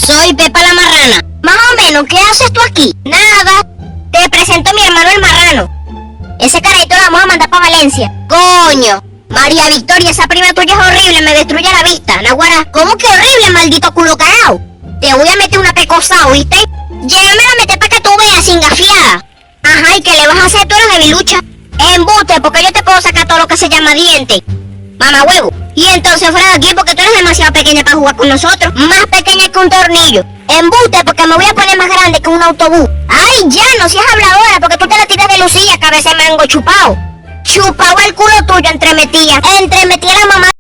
Soy Pepa la Marrana. Más o menos, ¿qué haces tú aquí? Nada. Te presento a mi hermano el Marrano. Ese carajito lo vamos a mandar para Valencia. ¡Coño! María Victoria, esa prima tuya es horrible, me destruye la vista. Naguará, ¿cómo que horrible, maldito culo cagao? Te voy a meter una pecosa, ¿oíste? Llévame a meter para que tú veas, sin gafiada. Ajá, ¿y qué le vas a hacer? Tú eres de bilucha. Embute, porque yo te puedo sacar todo lo que se llama diente. Mamá huevo. Y entonces fuera de aquí porque tú eres demasiado pequeña para jugar con nosotros. Más pequeña que un tornillo. Embute, porque me voy a poner más grande que un autobús. Ay, ya, no seas habladora, porque tú te la tiras de Lucía, cabeza de mango chupao. Chupao el culo tuyo, entremetía. Entremetía la mamá.